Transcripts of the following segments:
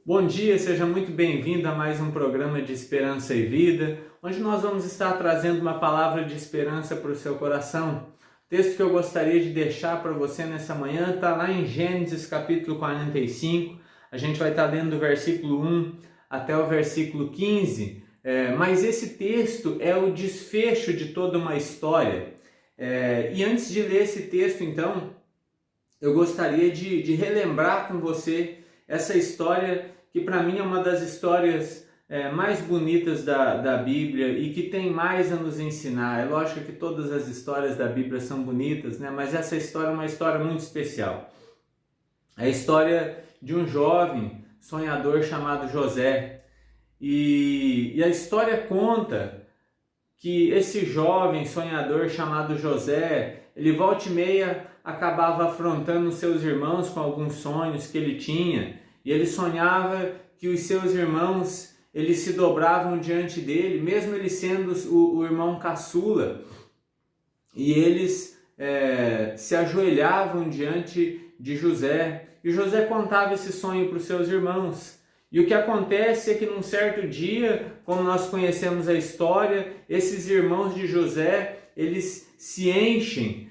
Bom dia, seja muito bem-vindo a mais um programa de Esperança e Vida, onde nós vamos estar trazendo uma palavra de esperança para o seu coração. O texto que eu gostaria de deixar para você nessa manhã está lá em Gênesis capítulo 45. A gente vai estar lendo do versículo 1 até o versículo 15, mas esse texto é o desfecho de toda uma história. E antes de ler esse texto, então, eu gostaria de relembrar com você essa história que para mim é uma das histórias mais bonitas da Bíblia e que tem mais a nos ensinar. É lógico que todas as histórias da Bíblia são bonitas, né? Mas essa história é uma história muito especial. É a história de um jovem sonhador chamado José. E a história conta que esse jovem sonhador chamado José, ele volta e meia acabava afrontando seus irmãos com alguns sonhos que ele tinha. E ele sonhava que os seus irmãos, eles se dobravam diante dele, mesmo ele sendo o irmão caçula. E eles se ajoelhavam diante de José. E José contava esse sonho para os seus irmãos. E o que acontece é que num certo dia, como nós conhecemos a história, esses irmãos de José, eles se enchem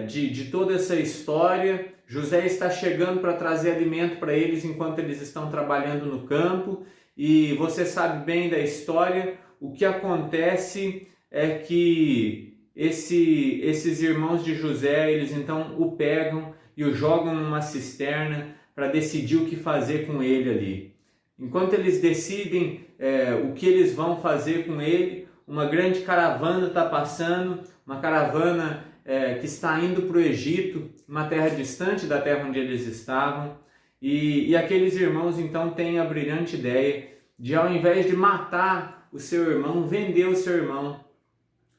de toda essa história. José está chegando para trazer alimento para eles enquanto eles estão trabalhando no campo. E você sabe bem da história. O que acontece é que esses irmãos de José, eles então o pegam e o jogam numa cisterna para decidir o que fazer com ele ali. Enquanto eles decidem o que eles vão fazer com ele, uma grande caravana está passando, uma caravana que está indo para o Egito, uma terra distante da terra onde eles estavam, e aqueles irmãos então têm a brilhante ideia de, ao invés de matar o seu irmão, vender o seu irmão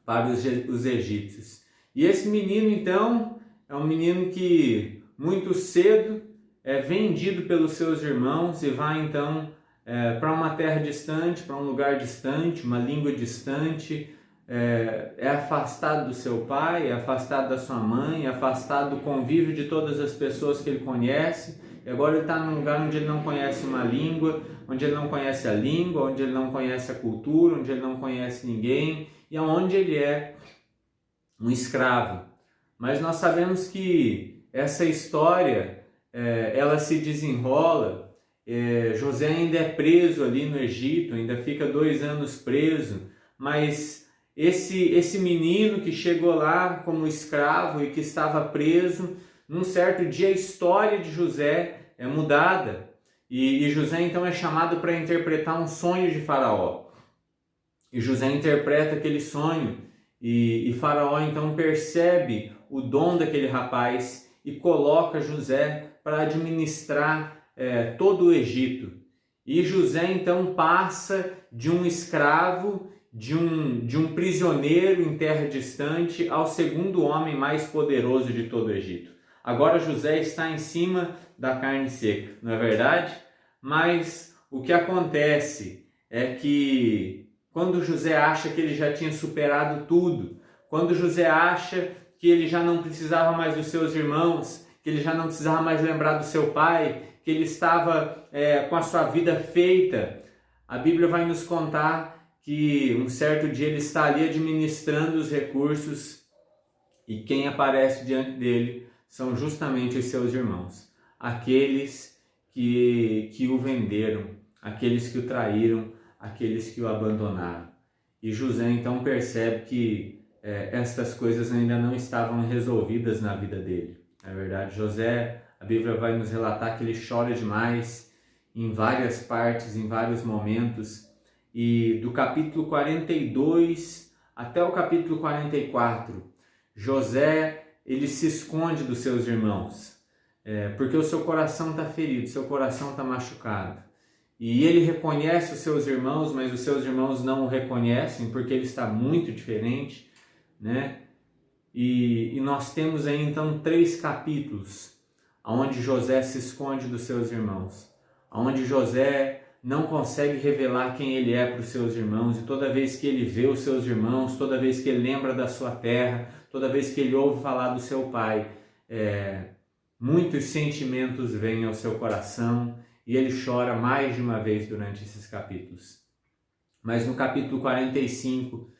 para os egípcios. E esse menino então é um menino que muito cedo é vendido pelos seus irmãos e vai então para uma terra distante, para um lugar distante, uma língua distante, é afastado do seu pai, é afastado da sua mãe, é afastado do convívio de todas as pessoas que ele conhece, e agora ele está num lugar onde ele não conhece uma língua, onde ele não conhece a língua, onde ele não conhece a cultura, onde ele não conhece ninguém, e onde ele é um escravo. Mas nós sabemos que essa história, ela se desenrola. José ainda é preso ali no Egito, ainda fica 2 anos preso, mas esse menino que chegou lá como escravo e que estava preso, num certo dia a história de José é mudada. E José então é chamado para interpretar um sonho de Faraó. E José interpreta aquele sonho e Faraó então percebe o dom daquele rapaz e coloca José para administrar todo o Egito. E José então passa de um escravo, de um prisioneiro em terra distante, ao segundo homem mais poderoso de todo o Egito. Agora José está em cima da carne seca, não é verdade? Mas o que acontece é que quando José acha que ele já tinha superado tudo, quando José acha que ele já não precisava mais dos seus irmãos, que ele já não precisava mais lembrar do seu pai, que ele estava com a sua vida feita, a Bíblia vai nos contar que um certo dia ele está ali administrando os recursos e quem aparece diante dele são justamente os seus irmãos, aqueles que o venderam, aqueles que o traíram, aqueles que o abandonaram. E José então percebe que estas coisas ainda não estavam resolvidas na vida dele. Na verdade, José, a Bíblia vai nos relatar que ele chora demais em várias partes, em vários momentos. E do capítulo 42 até o capítulo 44, José, ele se esconde dos seus irmãos, porque o seu coração está ferido, seu coração está machucado. E ele reconhece os seus irmãos, mas os seus irmãos não o reconhecem, porque ele está muito diferente, né? E nós temos aí então 3 capítulos, onde José se esconde dos seus irmãos, onde José não consegue revelar quem ele é para os seus irmãos, e toda vez que ele vê os seus irmãos, toda vez que ele lembra da sua terra, toda vez que ele ouve falar do seu pai, muitos sentimentos vêm ao seu coração e ele chora mais de uma vez durante esses capítulos. Mas no capítulo 45,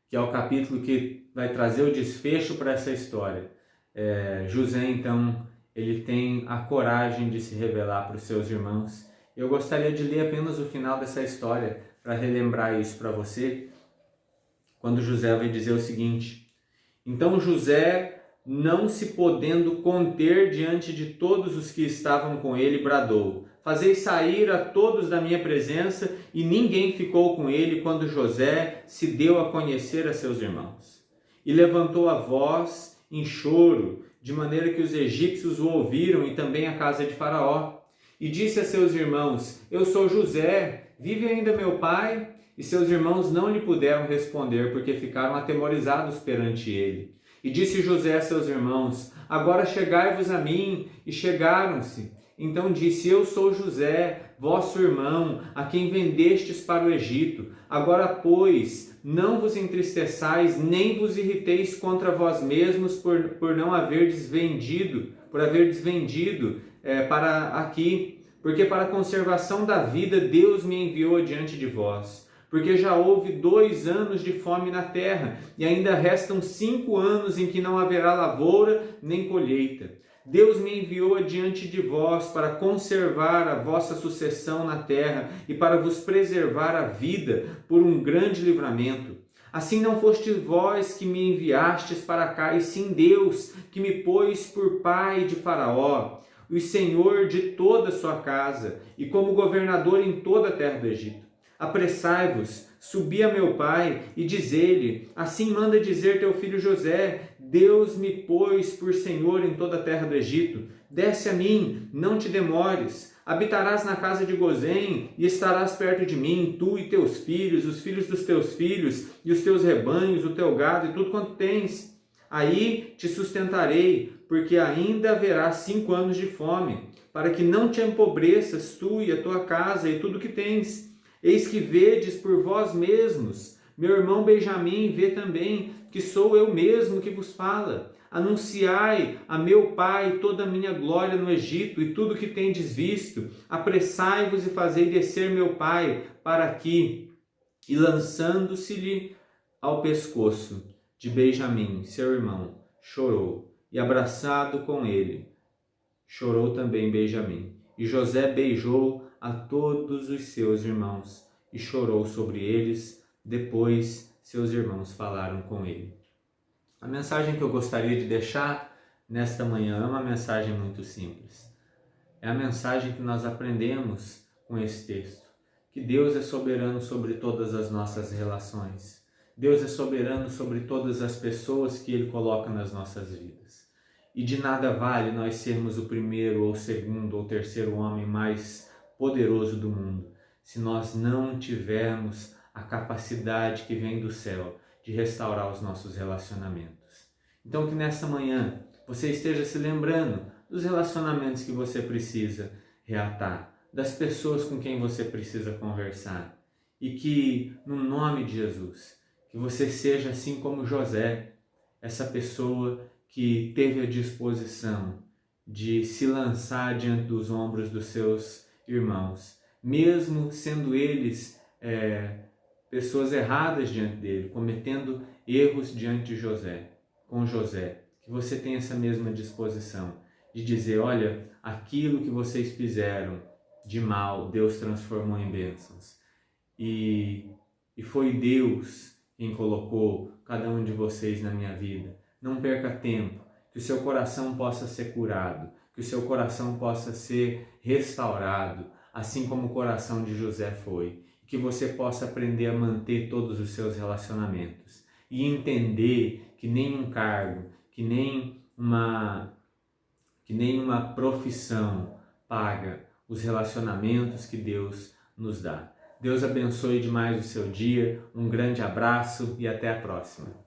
que é o capítulo que vai trazer o desfecho para essa história, José então ele tem a coragem de se revelar para os seus irmãos. Eu gostaria de ler apenas o final dessa história para relembrar isso para você, quando José vai dizer o seguinte: então José, não se podendo conter diante de todos os que estavam com ele, bradou: fazei sair a todos da minha presença. E ninguém ficou com ele quando José se deu a conhecer a seus irmãos. E levantou a voz em choro, de maneira que os egípcios o ouviram, e também a casa de Faraó. E disse a seus irmãos: eu sou José, vive ainda meu pai? E seus irmãos não lhe puderam responder, porque ficaram atemorizados perante ele. E disse José a seus irmãos: agora chegai-vos a mim. E chegaram-se. Então disse: eu sou José, vosso irmão, a quem vendestes para o Egito. Agora, pois, não vos entristeçais, nem vos irriteis contra vós mesmos por haverdes vendido para aqui, porque para a conservação da vida Deus me enviou adiante de vós. Porque já houve 2 anos de fome na terra, e ainda restam 5 anos em que não haverá lavoura nem colheita. Deus me enviou adiante de vós para conservar a vossa sucessão na terra e para vos preservar a vida por um grande livramento. Assim não fostes vós que me enviastes para cá, e sim Deus, que me pôs por pai de Faraó, o senhor de toda a sua casa, e como governador em toda a terra do Egito. Apressai-vos, subi a meu pai, e diz-lhe: assim manda dizer teu filho José: Deus me pôs por senhor em toda a terra do Egito. Desce a mim, não te demores. Habitarás na casa de Gozém, e estarás perto de mim, tu e teus filhos, os filhos dos teus filhos, e os teus rebanhos, o teu gado, e tudo quanto tens. Aí te sustentarei, porque ainda haverá 5 anos de fome, para que não te empobreças tu e a tua casa, e tudo que tens. Eis que vedes por vós mesmos, meu irmão Benjamim vê também, que sou eu mesmo que vos fala. Anunciai a meu pai toda a minha glória no Egito, e tudo que tendes visto. Apressai-vos e fazei descer meu pai para aqui. E lançando-se-lhe ao pescoço de Benjamim, seu irmão, chorou, e abraçado com ele, chorou também Benjamim. E José beijou a todos os seus irmãos e chorou sobre eles. Depois seus irmãos falaram com ele. A mensagem que eu gostaria de deixar nesta manhã é uma mensagem muito simples. É a mensagem que nós aprendemos com esse texto, que Deus é soberano sobre todas as nossas relações. Deus é soberano sobre todas as pessoas que Ele coloca nas nossas vidas. E de nada vale nós sermos o primeiro, ou segundo, ou terceiro homem mais poderoso do mundo, se nós não tivermos a capacidade que vem do céu de restaurar os nossos relacionamentos. Então que nessa manhã você esteja se lembrando dos relacionamentos que você precisa reatar, das pessoas com quem você precisa conversar, e que, no nome de Jesus, que você seja assim como José, essa pessoa que teve a disposição de se lançar diante dos ombros dos seus irmãos, mesmo sendo eles pessoas erradas diante dele, cometendo erros diante de José, com José, que você tenha essa mesma disposição de dizer: olha, aquilo que vocês fizeram de mal, Deus transformou em bênçãos, e foi Deus quem colocou cada um de vocês na minha vida. Não perca tempo, que o seu coração possa ser curado, que o seu coração possa ser restaurado, assim como o coração de José foi. Que você possa aprender a manter todos os seus relacionamentos e entender que nem um cargo, que nem uma profissão paga os relacionamentos que Deus nos dá. Deus abençoe demais o seu dia, um grande abraço e até a próxima.